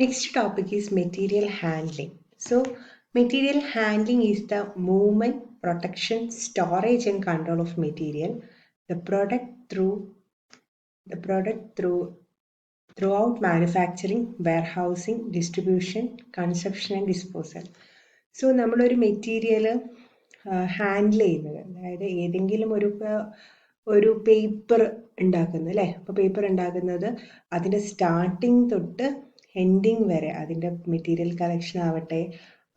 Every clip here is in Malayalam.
Next topic is material handling. So, material handling is the movement, protection, storage, and control of material, the product through the product throughout manufacturing, warehousing, distribution, consumption, and disposal. So നമ്മളൊരു മെറ്റീരിയൽ ഹാൻഡിൽ ചെയ്യുന്നത്, അതായത് ഏതെങ്കിലും ഒരു പേപ്പർ ഉണ്ടാക്കുന്നത് അല്ലേ. അപ്പോൾ പേപ്പർ ഉണ്ടാക്കുന്നത് അതിൻ്റെ സ്റ്റാർട്ടിങ് തൊട്ട് എൻഡിങ് വരെ, അതിൻ്റെ മെറ്റീരിയൽ കളക്ഷൻ ആവട്ടെ,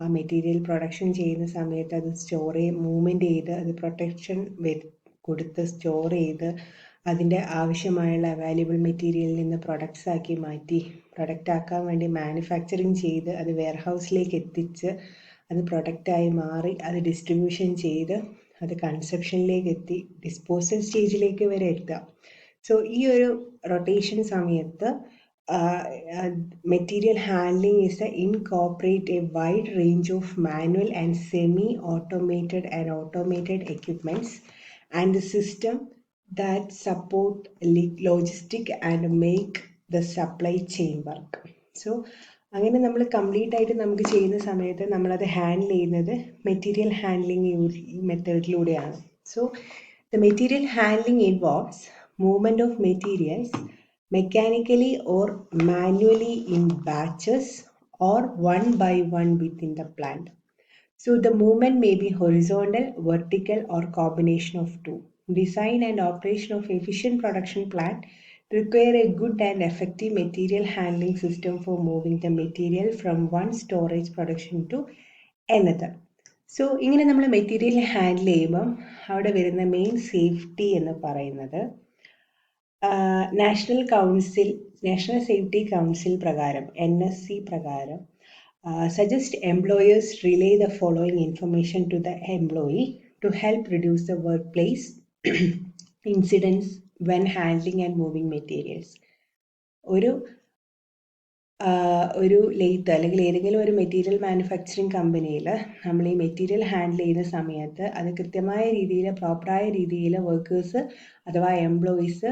ആ മെറ്റീരിയൽ പ്രൊഡക്ഷൻ ചെയ്യുന്ന സമയത്ത് അത് മൂവ്മെൻറ്റ് ചെയ്ത് അത് പ്രൊട്ടക്ഷൻ കൊടുത്ത് സ്റ്റോർ ചെയ്ത് അതിൻ്റെ ആവശ്യമായുള്ള അവൈലബിൾ മെറ്റീരിയലിൽ നിന്ന് പ്രൊഡക്ട്സ് ആക്കി മാറ്റി പ്രൊഡക്റ്റ് ആക്കാൻ വേണ്ടി മാനുഫാക്ചറിങ് ചെയ്ത് അത് വെയർഹൗസിലേക്ക് എത്തിച്ച് അത് പ്രൊഡക്റ്റായി മാറി അത് ഡിസ്ട്രിബ്യൂഷൻ ചെയ്ത് അത് കൺസപ്ഷനിലേക്ക് എത്തി ഡിസ്പോസൽ സ്റ്റേജിലേക്ക് വരെ എത്താം. സോ ഈ ഒരു റൊട്ടേഷൻ സമയത്ത് material handling is to incorporate a wide range of manual and semi-automated and automated equipments and the system that support logistic and make the supply chain work. So അങ്ങനെ നമ്മൾ കംപ്ലീറ്റ് ആയിട്ട് നമുക്ക് ചെയ്യുന്ന സമയത്ത് നമ്മളത് ഹാൻഡിൽ ചെയ്യുന്നത് മെറ്റീരിയൽ ഹാൻഡ്ലിംഗ് മെത്തേഡിലൂടെയാണ്. So the material handling involves movement of materials mechanically or manually in batches or one by one within the plant. So the movement may be horizontal, vertical or combination of two. Design and operation of efficient production plant require a good and effective material handling system for moving the material from one storage production to another. So ഇങ്ങനെ നമ്മൾ മെറ്റീരിയൽ ഹാൻഡിൽ ചെയ്യുമ്പം അവിടെ വരുന്ന മെയിൻ സേഫ്റ്റി എന്ന് പറയുന്നത് നാഷണൽ സേഫ്റ്റി കൗൺസിൽ പ്രകാരം NSC പ്രകാരം suggest employers relay the following information to the employee to help reduce the workplace incidents when handling and moving materials. ഒരു ലെയ്ത്ത് അല്ലെങ്കിൽ ഏതെങ്കിലും ഒരു മെറ്റീരിയൽ മാനുഫാക്ചറിങ് കമ്പനിയിൽ നമ്മൾ ഈ മെറ്റീരിയൽ ഹാൻഡിൽ ചെയ്യുന്ന സമയത്ത് അത് കൃത്യമായ രീതിയിൽ പ്രോപ്പറായ രീതിയിൽ വർക്കേഴ്സ് അഥവാ എംപ്ലോയീസ്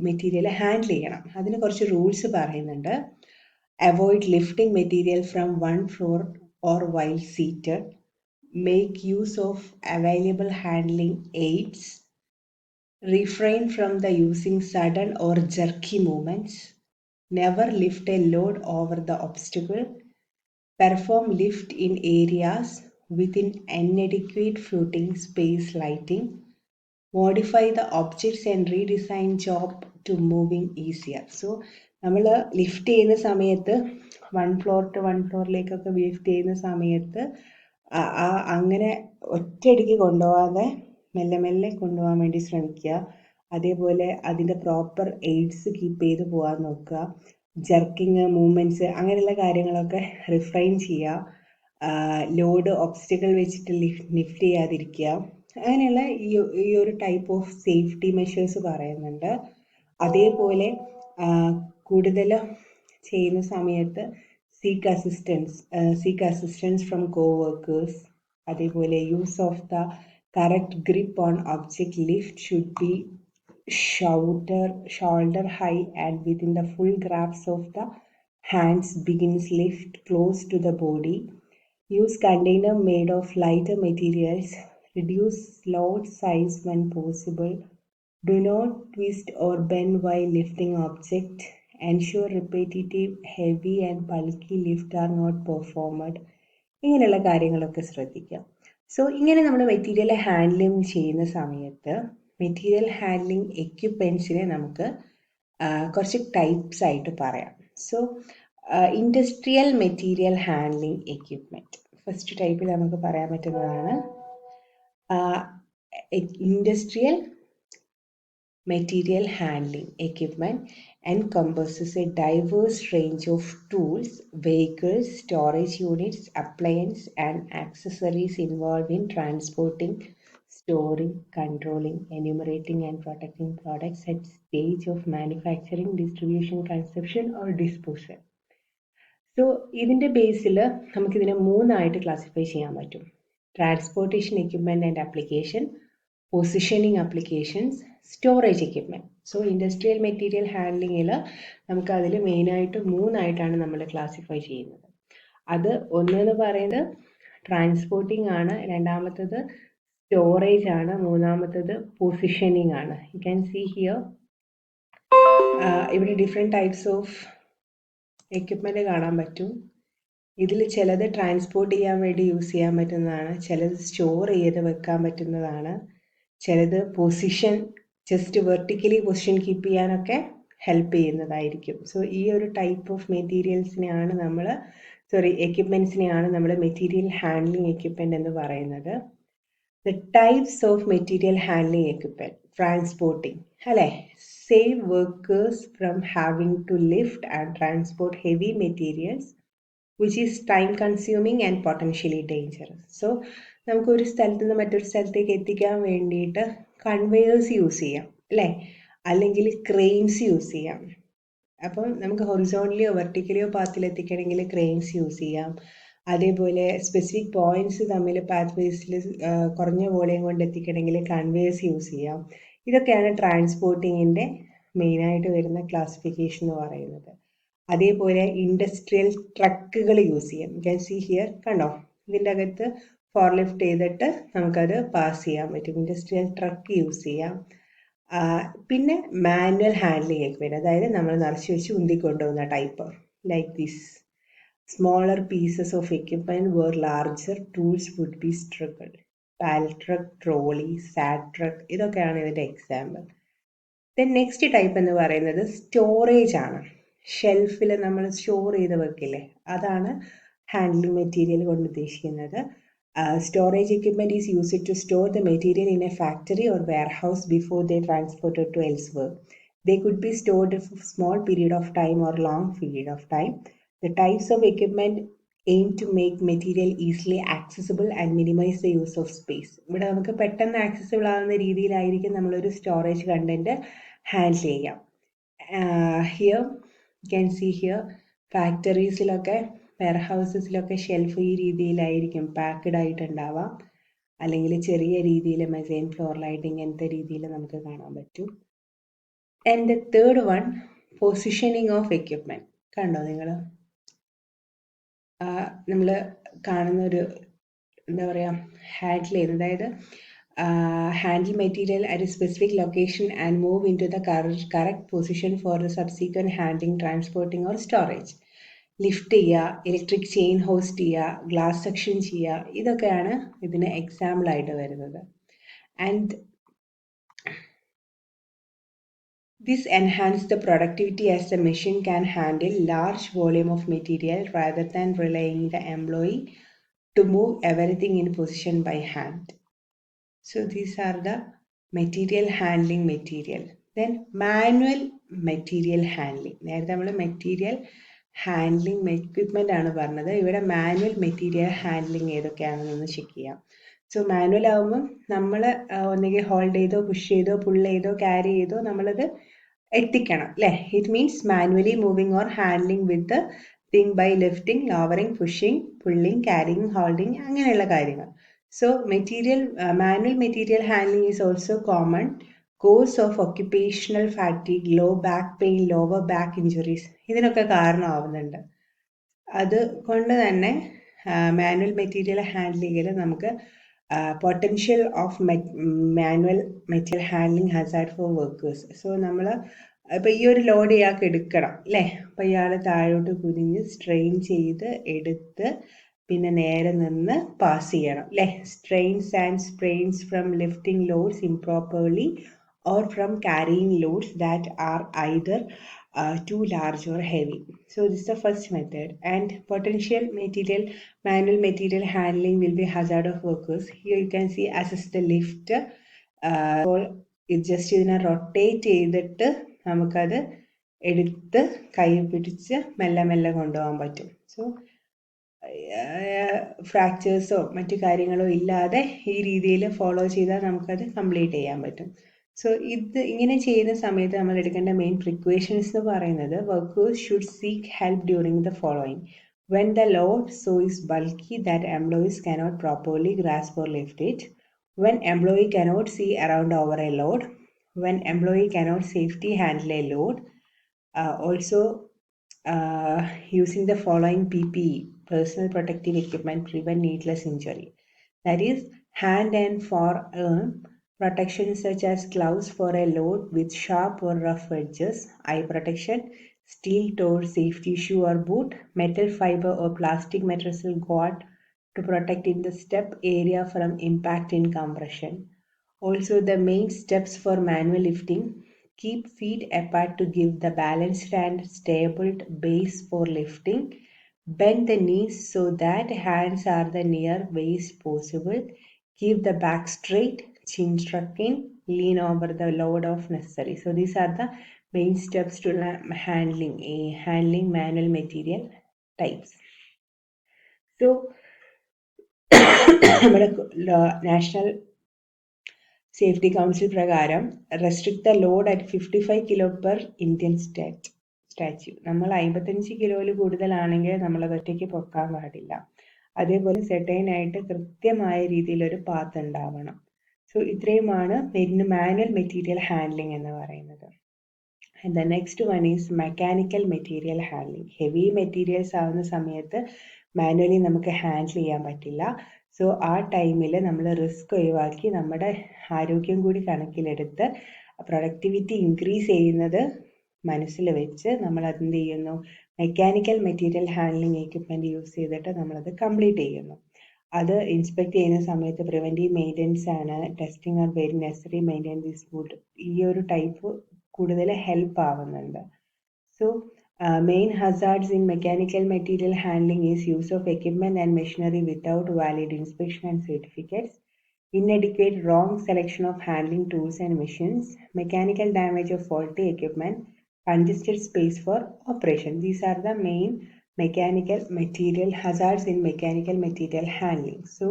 മെറ്റീരിയൽ ഹാൻഡിൽ ചെയ്യണം. അതിന് കുറച്ച് റൂൾസ് പറയുന്നുണ്ട്. Avoid lifting material from one floor or while seated. Make use of available handling AIDS. refrain from the using sudden or jerky movements. Never lift a load over the obstacle. Perform lift in areas within inadequate footing space lighting. Modify the objects and redesign job to moving easier. So നമ്മൾ ലിഫ്റ്റ് ചെയ്യുന്ന സമയത്ത് വൺ ഫ്ലോറിലേക്കൊക്കെ ലിഫ്റ്റ് ചെയ്യുന്ന സമയത്ത് അങ്ങനെ ഒറ്റയടിക്ക് കൊണ്ടുപോകാതെ മെല്ലെ മെല്ലെ കൊണ്ടുപോകാൻ വേണ്ടി ശ്രമിക്കുക. അതേപോലെ അതിൻ്റെ പ്രോപ്പർ എയ്ഡ്സ് കീപ്പ് ചെയ്ത് പോകാൻ നോക്കുക. ജർക്കിങ് മൂവ്മെൻറ്റ്സ് അങ്ങനെയുള്ള കാര്യങ്ങളൊക്കെ റിഫ്രൈൻ ചെയ്യുക. ലോഡ് ഒബ്സ്റ്റക്കിൾ വെച്ചിട്ട് ലിഫ്റ്റ് ചെയ്യാതിരിക്കുക. അങ്ങനെയുള്ള ഈ ഒരു ടൈപ്പ് ഓഫ് സേഫ്റ്റി മെഷേഴ്സ് പറയുന്നുണ്ട്. അതേപോലെ കൂടുതൽ ചെയ്യുന്ന സമയത്ത് സീക്ക് അസിസ്റ്റൻസ് ഫ്രം കോവർക്കേഴ്സ്. അതേപോലെ use of the correct grip on object. Lift should be shoulder high and within the full grasp of the hands. Begins lift close to the body. Use container made of lighter materials. Reduce load size when possible. Do not twist or bend while lifting object. Ensure repetitive, heavy and bulky lift are not performed. ഇങ്ങനെയുള്ള കാര്യങ്ങളൊക്കെ ശ്രദ്ധിക്കുക. സോ ഇങ്ങനെ നമ്മൾ മെറ്റീരിയൽ ഹാൻഡ്ലിംഗ് ചെയ്യുന്ന സമയത്ത് മെറ്റീരിയൽ ഹാൻഡ്ലിംഗ് എക്യുപ്മെൻറ്റ്സിനെ നമുക്ക് കുറച്ച് ടൈപ്സ് ആയിട്ട് പറയാം. So industrial material handling equipment first ടൈപ്പിൽ നമുക്ക് പറയാൻ പറ്റുന്നതാണ് industrial material handling equipment encompasses a diverse range of tools, vehicles, storage units, appliances, and accessories involved in transporting, storing, controlling, enumerating, and protecting products at stage of manufacturing, distribution, consumption, or disposal. So, ഇതിൻ്റെ ബേസിൽ നമുക്കിതിനെ മൂന്നായിട്ട് ക്ലാസിഫൈ ചെയ്യാൻ പറ്റും. Transportation equipment and application, positioning applications, storage equipment. So industrial material ഹാൻഡ്ലിങ്ങിൽ നമുക്ക് അതിൽ മെയിനായിട്ട് 3 നമ്മൾ ക്ലാസിഫൈ ചെയ്യുന്നത്. അത് ഒന്നെന്ന് പറയുന്നത് ട്രാൻസ്പോർട്ടിംഗ് ആണ്, രണ്ടാമത്തത് സ്റ്റോറേജ് ആണ്, മൂന്നാമത്തത് പൊസിഷനിങ് ആണ്. യു ക്യാൻ സീ ഹിയർ ഇവിടെ ഡിഫറെൻറ്റ് ടൈപ്സ് ഓഫ് എക്യുപ്മെൻറ്റ് കാണാൻ പറ്റും. ഇതിൽ ചിലത് ട്രാൻസ്പോർട്ട് ചെയ്യാൻ വേണ്ടി യൂസ് ചെയ്യാൻ പറ്റുന്നതാണ്, ചിലത് സ്റ്റോർ ചെയ്ത് വെക്കാൻ പറ്റുന്നതാണ്, ചിലത് position just vertically position keep ചെയ്യാനൊക്കെ ഹെൽപ്പ് ചെയ്യുന്നതായിരിക്കും. സോ ഈ ഒരു ടൈപ്പ് ഓഫ് മെറ്റീരിയൽസിനെയാണ് നമ്മൾ എക്യുപ്മെൻറ്റ്സിനെയാണ് നമ്മൾ മെറ്റീരിയൽ ഹാൻഡ്ലിംഗ് എക്യുപ്മെൻറ്റ് എന്ന് പറയുന്നത്. The types of material handling equipment. Transporting അല്ലേ, save workers from having to lift and transport heavy materials which is time consuming and potentially dangerous. So നമുക്കൊരു സ്ഥലത്ത് നിന്ന് മറ്റൊരു സ്ഥലത്തേക്ക് എത്തിക്കാൻ വേണ്ടിയിട്ട് കൺവെയേഴ്സ് യൂസ് ചെയ്യാം അല്ലേ, അല്ലെങ്കിൽ ക്രെയിൻസ് യൂസ് ചെയ്യാം. അപ്പം നമുക്ക് ഹൊറിസോണ്ടലിയോ വെർട്ടിക്കലിയോ പാത്തിൽ എത്തിക്കണമെങ്കിൽ ക്രെയിൻസ് യൂസ് ചെയ്യാം. അതേപോലെ സ്പെസിഫിക് പോയിന്റ്സ് തമ്മിൽ പാത്ത് വേസിൽ കുറഞ്ഞ വോളിയം കൊണ്ട് എത്തിക്കണമെങ്കിൽ കൺവേയേഴ്സ് യൂസ് ചെയ്യാം. ഇതൊക്കെയാണ് ട്രാൻസ്പോർട്ടിങ്ങിൻ്റെ മെയിനായിട്ട് വരുന്ന ക്ലാസിഫിക്കേഷൻ എന്ന് പറയുന്നത്. അതേപോലെ ഇൻഡസ്ട്രിയൽ ട്രക്കുകൾ യൂസ് ചെയ്യാം. യു ക്യാൻ സീ ഹിയർ, കണ്ടോ, ഇതിൻ്റെ അകത്ത് ഫോർ ലിഫ്റ്റ് ചെയ്തിട്ട് നമുക്കത് പാസ് ചെയ്യാൻ പറ്റും. ഇൻഡസ്ട്രിയൽ ട്രക്ക് യൂസ് ചെയ്യാം. പിന്നെ മാനുവൽ ഹാൻഡ്ലിംഗ് എക്യുപ്മെൻറ്റ്, അതായത് നമ്മൾ നിറച്ച് വെച്ച് ഉന്തിക്കൊണ്ടുപോകുന്ന type, like this smaller pieces of equipment where larger tools would be struggled. Pallet truck, trolley, sad truck, ഇതൊക്കെയാണ് ഇതിൻ്റെ എക്സാമ്പിൾ. ദെൻ നെക്സ്റ്റ് ടൈപ്പ് എന്ന് പറയുന്നത് സ്റ്റോറേജ് ആണ്. ഷെൽഫിൽ നമ്മൾ സ്റ്റോർ ചെയ്ത് വെക്കില്ലേ, അതാണ് ഹാൻഡ്ലിംഗ് മെറ്റീരിയൽ കൊണ്ട് ഉദ്ദേശിക്കുന്നത്. Storage equipment is used to store the material in a factory or warehouse before they transported to elsewhere. They could be stored for a small period of time or long period of time. The types of equipment aim to make material easily accessible and minimize the use of space. ഇവിടെ നമുക്ക് പെട്ടെന്ന് ആക്സസിബിൾ ആവുന്ന രീതിയിലായിരിക്കും നമ്മളൊരു സ്റ്റോറേജ് കണ്ടന്റ് ഹാൻഡിൽ ചെയ്യാം. Here you can see here ഫാക്ടറീസിലൊക്കെ വെയർഹൗസസിലൊക്കെ ഷെൽഫ് ഈ രീതിയിലായിരിക്കും പാക്ക്ഡ് ആയിട്ടുണ്ടാവാം, അല്ലെങ്കിൽ ചെറിയ രീതിയിൽ മെസൈൻ ഫ്ലോറിലായിട്ട് ഇങ്ങനത്തെ രീതിയിൽ നമുക്ക് കാണാൻ പറ്റും. And the third one, positioning of equipment. കണ്ടോ നിങ്ങൾ, നമ്മൾ കാണുന്ന ഒരു എന്താ പറയുക, ഹാൻഡിൽ ചെയ്യുന്നത്, അതായത് handle material at a specific location and move into the correct position for the subsequent handling, transporting or storage. Lift ചെയ്യുക, ഇലക്ട്രിക് ചെയിൻ ഹോസ്റ്റ് ചെയ്യുക, ഗ്ലാസ് സെക്ഷൻ ചെയ്യുക, ഇതൊക്കെയാണ് ഇതിന് എക്സാമ്പിളായിട്ട് വരുന്നത്. And this enhances the productivity as the machine can handle large volume of material rather than relying the employee to move everything in position by hand. So these are the material handling material. Then manual material handling. നേരത്തെ നമ്മൾ മെറ്റീരിയൽ ഹാൻഡ്ലിംഗ് എക്വിപ്മെൻ്റ് ആണ് പറഞ്ഞത്. ഇവിടെ മാനുവൽ മെറ്റീരിയൽ ഹാൻഡ്ലിംഗ് ഏതൊക്കെയാണെന്നൊന്ന് ചെക്ക് ചെയ്യാം. സോ മാനുവൽ ആകുമ്പം നമ്മൾ ഒന്നുകിൽ ഹോൾഡ് ചെയ്തോ പുഷ് ചെയ്തോ പുൾ ചെയ്തോ ക്യാരി ചെയ്തോ നമ്മളത് എത്തിക്കണം അല്ലേ. It means manually moving or handling with thing by lifting, lowering, pushing, pulling, carrying, holding, അങ്ങനെയുള്ള കാര്യങ്ങൾ. So manual material handling is also common cause of occupational fatigue, low back pain, lower back injuries, ഇതിനൊക്കെ കാരണമാവുന്നുണ്ട്. അതുകൊണ്ട് തന്നെ മാനുവൽ മെറ്റീരിയൽ ഹാൻഡ്ലിങ്ങിൽ നമുക്ക് potential of manual material handling hazard for workers. So നമ്മൾ ഇപ്പോൾ ഈ ഒരു ലോഡ് ഇയാൾക്ക് എടുക്കണം അല്ലേ, അപ്പോൾ ഇയാൾ താഴോട്ട് കുനിഞ്ഞ് സ്ട്രെയിൻ ചെയ്ത് എടുത്ത് പിന്നെ നേരെ നിന്ന് പാസ് ചെയ്യണം അല്ലേ. Strains and sprains from lifting loads improperly or from carrying loads that are either too large or heavy. So this is the first method. And potential manual material handling will be hazard of workers. Here you can see assist the lift. ഇത് ജസ്റ്റ് ഇതിനെ റൊട്ടേറ്റ് ചെയ്തിട്ട് നമുക്കത് എടുത്ത് കൈ പിടിച്ച് മെല്ലെ മെല്ലെ കൊണ്ടുപോകാൻ പറ്റും. സോ ഫ്രാക്ചേഴ്സോ മറ്റു കാര്യങ്ങളോ ഇല്ലാതെ ഈ രീതിയിൽ ഫോളോ ചെയ്താൽ നമുക്കത് കംപ്ലീറ്റ് ചെയ്യാൻ പറ്റും. സോ ഇങ്ങനെ ചെയ്യുന്ന സമയത്ത് നമ്മൾ എടുക്കേണ്ട മെയിൻ പ്രിക്വേഷൻസ് എന്ന് പറയുന്നത്, workers should seek help during the following. When the load so is bulky that employees cannot properly grasp or lift it. When employee cannot see around over a load. when employee cannot safely handle a load. Also, using the following PPE, personal protective equipment, prevent needless injury. That is, hand and forearm protection such as gloves for a load with sharp or rough edges, eye protection, steel-toed safety shoe or boot, metal fiber or plastic material guard to protect in the step area from impact in compression. Also, the main steps for manual lifting: keep feet apart to give the balanced and stable base for lifting. Bend the knees so that hands are the near waist possible. Keep the back straight, chin tucked in, lean over the load if necessary. So these are the main steps to handling manual material types. So നമ്മുടെ നാഷണൽ സേഫ്റ്റി കൗൺസിൽ പ്രകാരം restrict the load at 55 kilo per Indian statue. നമ്മൾ 55 കിലോയിൽ കൂടുതലാണെങ്കിൽ നമ്മളത് ഒറ്റയ്ക്ക് പൊക്കാൻ പാടില്ല. അതേപോലെ സെർട്ടൈൻ ആയിട്ട് കൃത്യമായ രീതിയിലൊരു പാത്ത് ഉണ്ടാവണം. സോ ഇത്രയുമാണ് മാനുവൽ മെറ്റീരിയൽ ഹാൻഡ്ലിംഗ് എന്ന് പറയുന്നത്. And the next one is mechanical material handling. Heavy materials ആവുന്ന സമയത്ത് മാനുവലി നമുക്ക് ഹാൻഡിൽ ചെയ്യാൻ പറ്റില്ല. സോ ആ ടൈമിൽ നമ്മൾ റിസ്ക് ഒഴിവാക്കി നമ്മുടെ ആരോഗ്യം കൂടി കണക്കിലെടുത്ത് പ്രൊഡക്ടിവിറ്റി ഇൻക്രീസ് ചെയ്യുന്നത് മനസ്സിൽ വെച്ച് നമ്മൾ അതെന്ത് ചെയ്യുന്നു, mechanical material handling equipment use ചെയ്തിട്ട് നമ്മളത് കംപ്ലീറ്റ് ചെയ്യുന്നു. അത് ഇൻസ്പെക്ട് ചെയ്യുന്ന സമയത്ത് പ്രിവെൻറ്റീവ് മെയിൻ്റെനൻസ് ആണ്, testing are very നെസറി, maintain this good, ഈ ഒരു ടൈപ്പ് കൂടുതൽ ഹെൽപ്പ് ആവുന്നുണ്ട്. So main hazards in mechanical material handling is use of equipment and machinery without valid inspection and certificates, inadequate wrong selection of handling tools and machines, mechanical damage of faulty equipment, congested space for operation. These are the main mechanical material hazards in mechanical material handling. So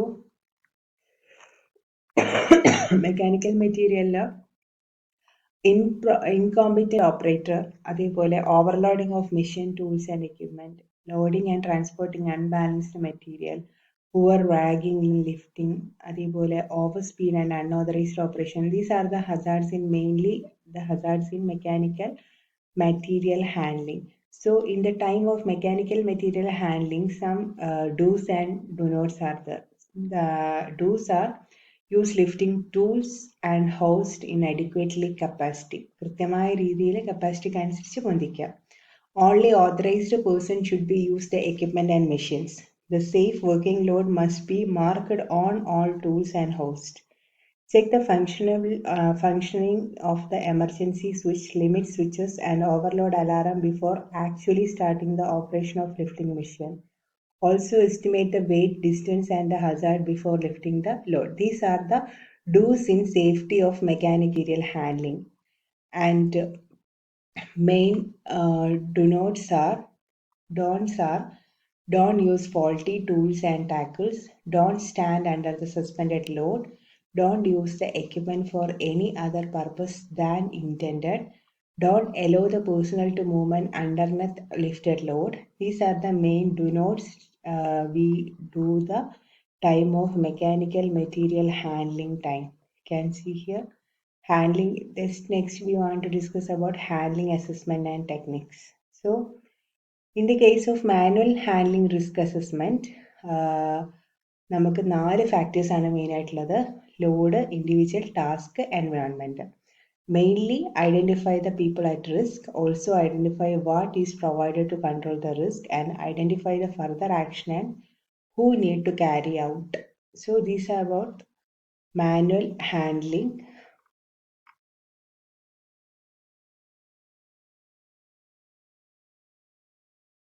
mechanical material incompetent operator, അതേപോലെ overloading of machine tools and equipment, loading and transporting unbalanced material, poor dragging in lifting, അതേപോലെ overspeed and unauthorized operation. These are the hazards in mainly the hazards in mechanical material handling. So in the time of mechanical material handling, some do's and do nots are there. The do's are use lifting tools and hoist in adequately capacity. കൃത്യമായ രീതിയിൽ കപ്പാസിറ്റിക്ക് അനുസരിച്ച് പൊന്തിക്കുക. Only authorized person should be use the equipment and machines. The safe working load must be marked on all tools and hoist. Check the functioning of the emergency switch, limit switches and overload alarm before actually starting the operation of lifting machine. Also estimate the weight, distance and the hazard before lifting the load. These are the do's in safety of mechanical handling. And main don'ts are don't use faulty tools and tackles, don't stand under the suspended load, don't use the equipment for any other purpose than intended, don't allow the personnel to movement underneath lifted load. These are the main do nots we do the time of mechanical material handling time. You can see here handling. This next we want to discuss about handling assessment and techniques. So in the case of manual handling risk assessment, നമുക്ക് 4 ഫാക്ടേഴ്സ് ആണ് മെയിൻ ആയിട്ടുള്ളത്: load, individual, task, environment. Mainly identify the people at risk, also identify what is provided to control the risk, and identify the further action and who need to carry out. So these are about manual handling